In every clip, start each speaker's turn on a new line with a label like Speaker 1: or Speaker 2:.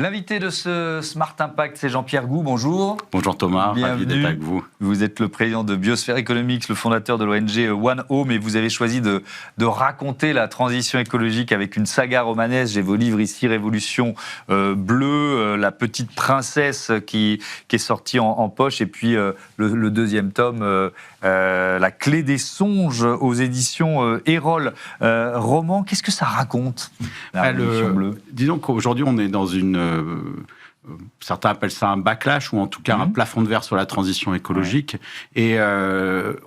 Speaker 1: L'invité de ce Smart Impact, c'est Jean-Pierre Gou. Bonjour.
Speaker 2: Bonjour Thomas, ravi d'être avec vous.
Speaker 1: Vous êtes le président de Biosphère Economics, le fondateur de l'ONG One Home, et vous avez choisi de raconter la transition écologique avec une saga romanesque. J'ai vos livres ici, Révolution bleue, La petite princesse qui est sortie en poche, et puis le deuxième tome, La clé des songes aux éditions Erol. Roman, qu'est-ce que ça raconte, la Révolution bleue ?
Speaker 2: Disons qu'aujourd'hui, on est dans une... certains appellent ça un backlash, ou en tout cas un plafond de verre sur la transition écologique. Ouais. Et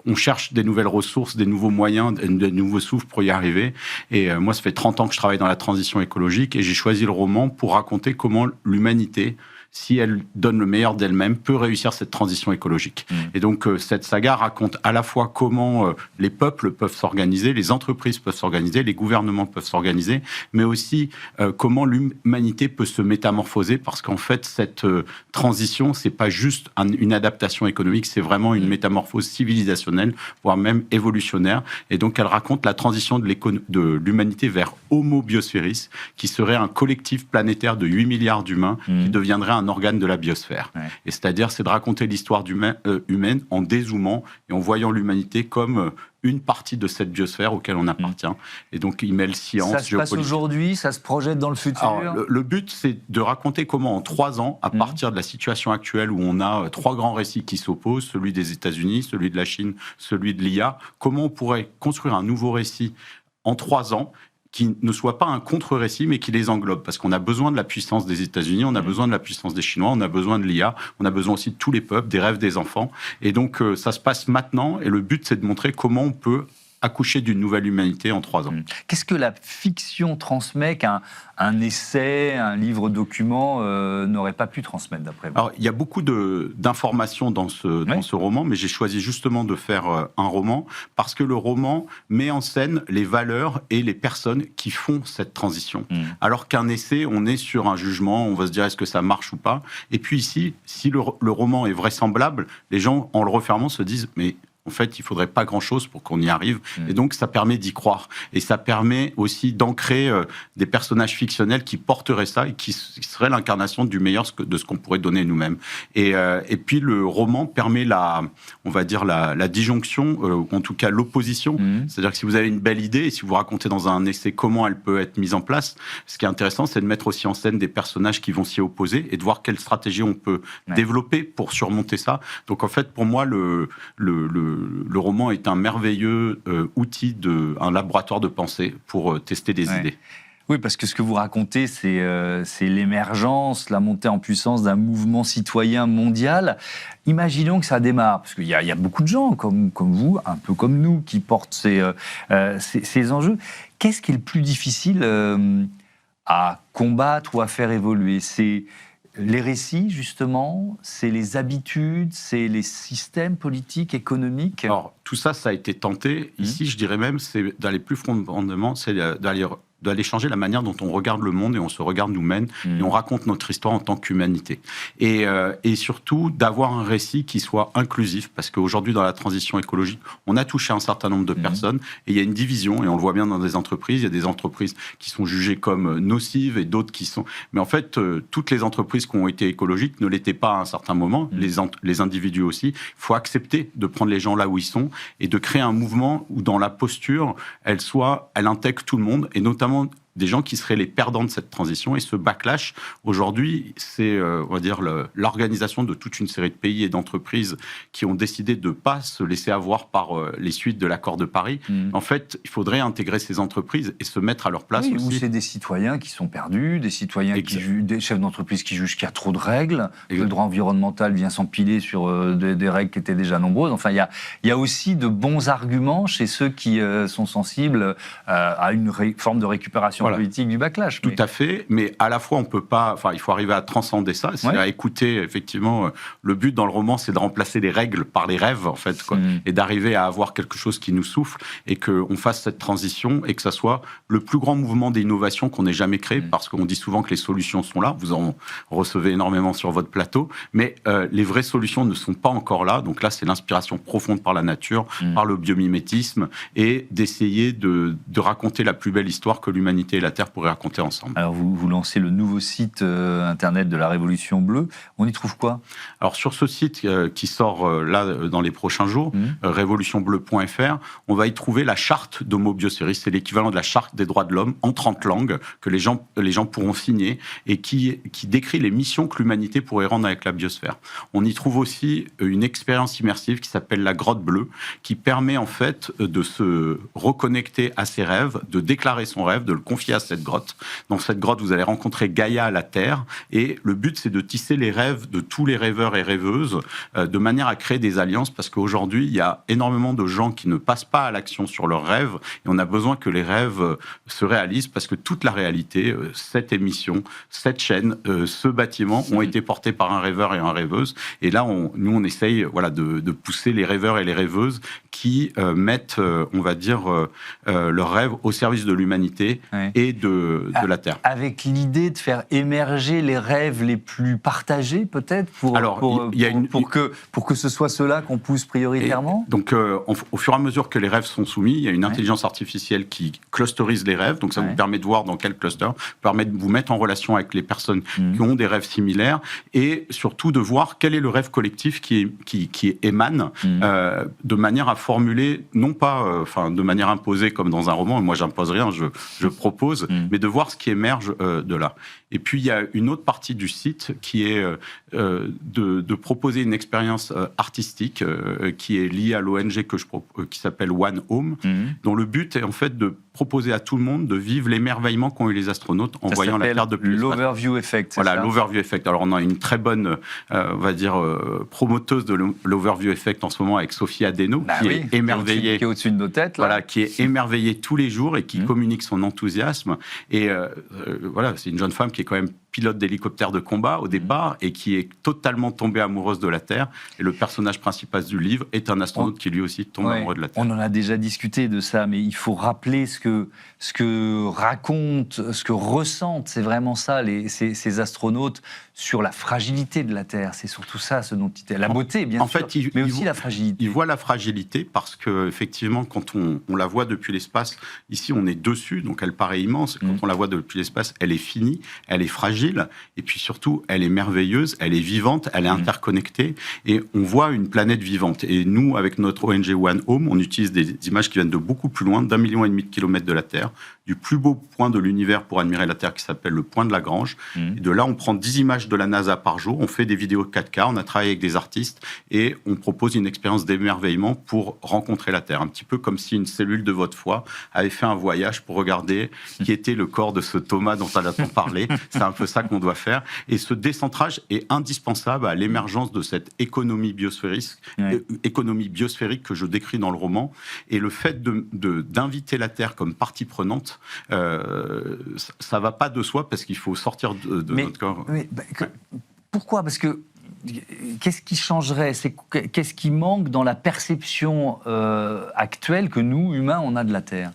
Speaker 2: on cherche des nouvelles ressources, des nouveaux moyens, des nouveaux souffles pour y arriver. Et moi, ça fait 30 ans que je travaille dans la transition écologique, et j'ai choisi le roman pour raconter comment l'humanité, si elle donne le meilleur d'elle-même, peut réussir cette transition écologique. Et donc, cette saga raconte à la fois comment les peuples peuvent s'organiser, les entreprises peuvent s'organiser, les gouvernements peuvent s'organiser, mais aussi comment l'humanité peut se métamorphoser, parce qu'en fait, cette transition, c'est pas juste une adaptation économique, c'est vraiment une métamorphose civilisationnelle, voire même évolutionnaire. Et donc, elle raconte la transition de l'humanité vers Homo Biosphéris, qui serait un collectif planétaire de 8 milliards d'humains, qui deviendrait un organe de la biosphère. Ouais. Et c'est-à-dire, c'est de raconter l'histoire humaine en dézoomant et en voyant l'humanité comme une partie de cette biosphère auquel on appartient. Et donc, il mêle science, géopolitique.
Speaker 1: Ça se passe aujourd'hui, ça se projette dans le futur.
Speaker 2: Alors, le but, c'est de raconter comment, en 3 ans, à partir de la situation actuelle où on a 3 grands récits qui s'opposent, celui des États-Unis, celui de la Chine, celui de l'IA, comment on pourrait construire un nouveau récit en 3 ans qui ne soit pas un contre-récit, mais qui les englobe. Parce qu'on a besoin de la puissance des États-Unis, on a besoin de la puissance des Chinois, on a besoin de l'IA, on a besoin aussi de tous les peuples, des rêves des enfants. Et donc, ça se passe maintenant, et le but, c'est de montrer comment on peut accoucher d'une nouvelle humanité en 3 ans.
Speaker 1: Qu'est-ce que la fiction transmet qu'un essai, un livre document n'aurait pas pu transmettre, d'après vous ?
Speaker 2: Alors, il y a beaucoup d'informations dans ce roman, mais j'ai choisi justement de faire un roman parce que le roman met en scène les valeurs et les personnes qui font cette transition. Alors qu'un essai, on est sur un jugement, on va se dire est-ce que ça marche ou pas. Et puis ici, si le roman est vraisemblable, les gens, en le refermant, se disent mais en fait, il ne faudrait pas grand-chose pour qu'on y arrive. Et donc, ça permet d'y croire. Et ça permet aussi d'ancrer des personnages fictionnels qui porteraient ça et qui seraient l'incarnation du meilleur de ce qu'on pourrait donner nous-mêmes. Et puis, le roman permet on va dire la disjonction, ou en tout cas l'opposition. C'est-à-dire que si vous avez une belle idée et si vous racontez dans un essai comment elle peut être mise en place, ce qui est intéressant, c'est de mettre aussi en scène des personnages qui vont s'y opposer et de voir quelle stratégie on peut développer pour surmonter ça. Donc, en fait, pour moi, le roman est un merveilleux outil, un laboratoire de pensée pour tester des idées.
Speaker 1: Oui, parce que ce que vous racontez, c'est l'émergence, la montée en puissance d'un mouvement citoyen mondial. Imaginons que ça démarre, parce qu'il y a beaucoup de gens comme vous, un peu comme nous, qui portent ces enjeux. Qu'est-ce qui est le plus difficile à combattre ou à faire évoluer ? C'est les récits, justement, c'est les habitudes, c'est les systèmes politiques, économiques.
Speaker 2: Alors, tout ça, ça a été tenté. Ici, je dirais même, c'est d'aller plus profondément, c'est d'aller changer la manière dont on regarde le monde et on se regarde nous-mêmes et on raconte notre histoire en tant qu'humanité. Et surtout, d'avoir un récit qui soit inclusif, parce qu'aujourd'hui, dans la transition écologique, on a touché un certain nombre de personnes et il y a une division, et on le voit bien dans des entreprises. Il y a des entreprises qui sont jugées comme nocives et d'autres qui sont... Mais en fait, toutes les entreprises qui ont été écologiques ne l'étaient pas à un certain moment, les individus aussi. Il faut accepter de prendre les gens là où ils sont et de créer un mouvement où, dans la posture, elle intègre tout le monde, et notamment des gens qui seraient les perdants de cette transition. Et ce backlash, aujourd'hui, c'est, on va dire, l'organisation de toute une série de pays et d'entreprises qui ont décidé de ne pas se laisser avoir par les suites de l'accord de Paris. En fait, il faudrait intégrer ces entreprises et se mettre à leur place aussi.
Speaker 1: Ou c'est des citoyens qui sont perdus, des citoyens des chefs d'entreprise qui jugent qu'il y a trop de règles, que le droit environnemental vient s'empiler sur des règles qui étaient déjà nombreuses. Enfin, il y a aussi de bons arguments chez ceux qui sont sensibles à une forme de récupération politique du backlash.
Speaker 2: Tout à fait, mais à la fois on peut pas, il faut arriver à transcender ça, c'est à écouter, effectivement, le but dans le roman, c'est de remplacer les règles par les rêves, en fait, et d'arriver à avoir quelque chose qui nous souffle, et qu'on fasse cette transition, et que ça soit le plus grand mouvement d'innovation qu'on ait jamais créé, parce qu'on dit souvent que les solutions sont là, vous en recevez énormément sur votre plateau, mais les vraies solutions ne sont pas encore là, donc là c'est l'inspiration profonde par la nature, par le biomimétisme, et d'essayer de raconter la plus belle histoire que l'humanité l'humanité et la Terre pourraient raconter ensemble.
Speaker 1: Alors, vous lancez le nouveau site internet de la Révolution Bleue. On y trouve quoi?
Speaker 2: Alors, sur ce site qui sort là dans les prochains jours, révolutionbleue.fr, on va y trouver la charte d'Homo Biosphéris. C'est l'équivalent de la charte des droits de l'homme en 30 langues que les gens pourront signer et qui décrit les missions que l'humanité pourrait rendre avec la biosphère. On y trouve aussi une expérience immersive qui s'appelle la grotte bleue, qui permet en fait de se reconnecter à ses rêves, de déclarer son rêve, de le confier à cette grotte. Dans cette grotte, vous allez rencontrer Gaïa, la Terre, et le but, c'est de tisser les rêves de tous les rêveurs et rêveuses, de manière à créer des alliances, parce qu'aujourd'hui, il y a énormément de gens qui ne passent pas à l'action sur leurs rêves, et on a besoin que les rêves se réalisent, parce que toute la réalité, cette émission, cette chaîne, ce bâtiment ont été portés par un rêveur et une rêveuse, et là, nous, on essaye de pousser les rêveurs et les rêveuses qui mettent, on va dire, leurs rêves au service de l'humanité et de la Terre.
Speaker 1: Avec l'idée de faire émerger les rêves les plus partagés, peut-être, pour que ce soit ceux-là qu'on pousse prioritairement.
Speaker 2: Et donc, au fur et à mesure que les rêves sont soumis, il y a une intelligence artificielle qui clusterise les rêves, donc ça vous permet de voir dans quel cluster, permet de vous mettre en relation avec les personnes qui ont des rêves similaires, et surtout de voir quel est le rêve collectif qui émane, de manière à formuler, non pas de manière imposée comme dans un roman, moi j'impose rien, je propose, mais de voir ce qui émerge de là. Et puis il y a une autre partie du site qui est de proposer une expérience artistique qui est liée à l'ONG qui s'appelle One Home, dont le but est en fait de proposer à tout le monde de vivre l'émerveillement qu'ont eu les astronautes en voyant la Terre depuis l'espace.
Speaker 1: L'Overview Effect.
Speaker 2: Voilà, l'Overview Effect. Alors on a une très bonne, on va dire, promoteuse de l'Overview Effect en ce moment avec Sophie Adeno, qui est émerveillée,
Speaker 1: qui est au-dessus de nos têtes, là.
Speaker 2: Voilà, qui est émerveillée tous les jours et qui communique son enthousiasme. Et voilà, c'est une jeune femme qui est quand même pilote d'hélicoptère de combat au départ et qui est totalement tombée amoureuse de la Terre. Et le personnage principal du livre est un astronaute qui lui aussi tombe amoureux de la Terre.
Speaker 1: On en a déjà discuté de ça, mais il faut rappeler ce que racontent, ce que ressentent, c'est vraiment ça, ces astronautes sur la fragilité de la Terre. C'est surtout ça, ce dont la beauté, bien sûr, mais aussi la fragilité.
Speaker 2: Ils voient la fragilité parce qu'effectivement, quand on la voit depuis l'espace, ici on est dessus, donc elle paraît immense. Quand on la voit depuis l'espace, elle est finie, elle est fragile, et puis surtout, elle est merveilleuse, elle est vivante, elle est interconnectée, et on voit une planète vivante. Et nous, avec notre ONG One Home, on utilise des images qui viennent de beaucoup plus loin, d'1,5 million de kilomètres de la Terre, du plus beau point de l'univers pour admirer la Terre qui s'appelle le point de Lagrange. Et de là, on prend 10 images de la NASA par jour, on fait des vidéos 4K, on a travaillé avec des artistes et on propose une expérience d'émerveillement pour rencontrer la Terre. Un petit peu comme si une cellule de votre foie avait fait un voyage pour regarder qui était le corps de ce Thomas dont on a tant parlé. C'est un peu ça qu'on doit faire. Et ce décentrage est indispensable à l'émergence de cette économie biosphérique, que je décris dans le roman. Et le fait d'inviter la Terre comme partie prenante, ça va pas de soi parce qu'il faut sortir de notre corps.
Speaker 1: Pourquoi ? Parce que qu'est-ce qui changerait ? Qu'est-ce qui manque dans la perception actuelle que nous, humains, on a de la Terre ?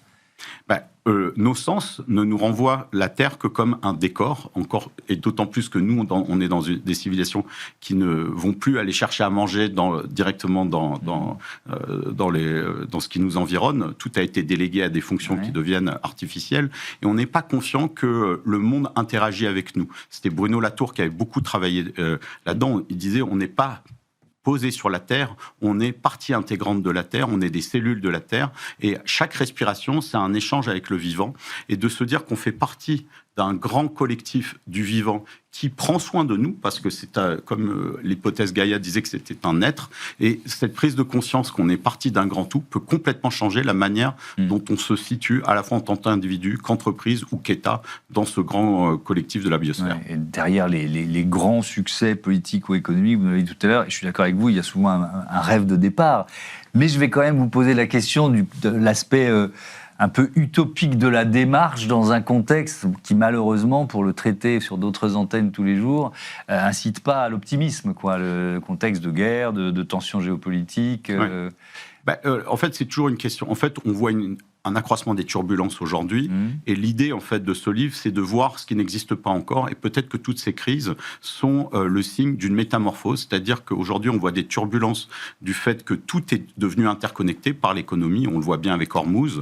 Speaker 2: Nos sens ne nous renvoient la Terre que comme un décor, encore, et d'autant plus que nous, on est dans des civilisations qui ne vont plus aller chercher à manger directement dans ce qui nous environne. Tout a été délégué à des fonctions qui deviennent artificielles, et on n'est pas conscient que le monde interagit avec nous. C'était Bruno Latour qui avait beaucoup travaillé là-dedans. Il disait, on n'est pas posé sur la Terre, on est partie intégrante de la Terre, on est des cellules de la Terre, et chaque respiration, c'est un échange avec le vivant, et de se dire qu'on fait partie d'un grand collectif du vivant qui prend soin de nous, parce que c'est comme l'hypothèse Gaïa disait que c'était un être, et cette prise de conscience qu'on est partie d'un grand tout peut complètement changer la manière dont on se situe, à la fois en tant qu'individu, qu'entreprise ou qu'État, dans ce grand collectif de la biosphère.
Speaker 1: Et derrière les grands succès politiques ou économiques, vous l'avez dit tout à l'heure, et je suis d'accord avec vous, il y a souvent un rêve de départ, mais je vais quand même vous poser la question de l'aspect un peu utopique de la démarche dans un contexte qui, malheureusement, pour le traiter sur d'autres antennes tous les jours, incite pas à l'optimisme, quoi. Le contexte de guerre, de tensions géopolitiques.
Speaker 2: En fait, c'est toujours une question. En fait, on voit un accroissement des turbulences aujourd'hui. Et l'idée, en fait, de ce livre, c'est de voir ce qui n'existe pas encore. Et peut-être que toutes ces crises sont le signe d'une métamorphose. C'est-à-dire qu'aujourd'hui, on voit des turbulences du fait que tout est devenu interconnecté par l'économie. On le voit bien avec Hormuz.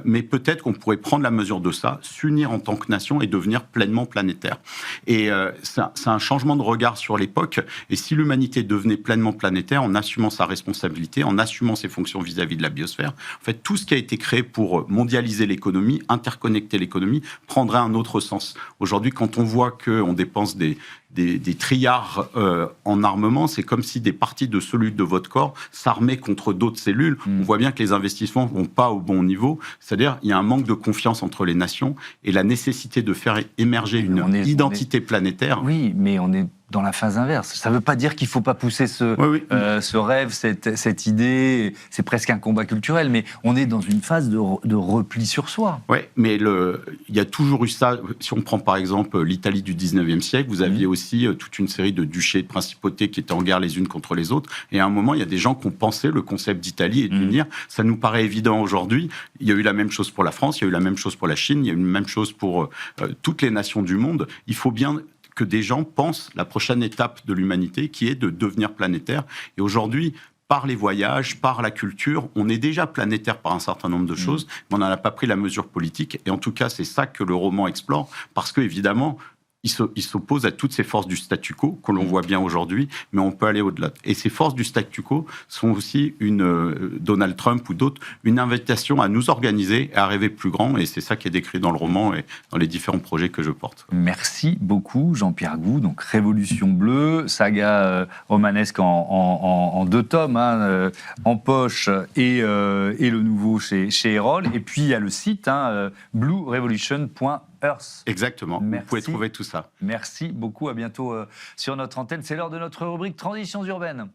Speaker 2: Mais peut-être qu'on pourrait prendre la mesure de ça, s'unir en tant que nation et devenir pleinement planétaire. Et c'est un changement de regard sur l'époque. Et si l'humanité devenait pleinement planétaire, en assumant sa responsabilité, en assumant ses fonctions vis-à-vis de la biosphère, en fait, tout ce qui a été créé pour mondialiser l'économie, interconnecter l'économie, prendrait un autre sens. Aujourd'hui, quand on voit qu'on dépense des trilliards en armement, c'est comme si des parties de cellules de votre corps s'armaient contre d'autres cellules. On voit bien que les investissements ne vont pas au bon niveau. C'est-à-dire il y a un manque de confiance entre les nations et la nécessité de faire émerger une identité planétaire.
Speaker 1: Oui, mais on est dans la phase inverse. Ça ne veut pas dire qu'il ne faut pas pousser ce rêve, cette idée. C'est presque un combat culturel, mais on est dans une phase de repli sur soi.
Speaker 2: Oui, mais il y a toujours eu ça. Si on prend par exemple l'Italie du 19e siècle, vous aviez aussi toute une série de duchés, de principautés qui étaient en guerre les unes contre les autres. Et à un moment, il y a des gens qui ont pensé le concept d'Italie et d'unir. Ça nous paraît évident aujourd'hui. Il y a eu la même chose pour la France, il y a eu la même chose pour la Chine, il y a eu la même chose pour toutes les nations du monde. Il faut bien que des gens pensent la prochaine étape de l'humanité, qui est de devenir planétaire. Et aujourd'hui, par les voyages, par la culture, on est déjà planétaire par un certain nombre de choses, mais on n'en a pas pris la mesure politique. Et en tout cas, c'est ça que le roman explore, parce que évidemment, il s'oppose à toutes ces forces du statu quo que l'on voit bien aujourd'hui, mais on peut aller au-delà. Et ces forces du statu quo sont aussi Donald Trump ou d'autres, une invitation à nous organiser et à rêver plus grand. Et c'est ça qui est décrit dans le roman et dans les différents projets que je porte.
Speaker 1: Merci beaucoup, Jean-Pierre Gou. Donc, Révolution bleue, saga romanesque en 2 tomes, en poche, et le nouveau chez Erol. Et puis, il y a le site, bluerevolution.earth.
Speaker 2: Exactement,
Speaker 1: Merci.
Speaker 2: Vous pouvez trouver tout ça.
Speaker 1: Merci beaucoup, à bientôt sur notre antenne. C'est l'heure de notre rubrique Transitions urbaines.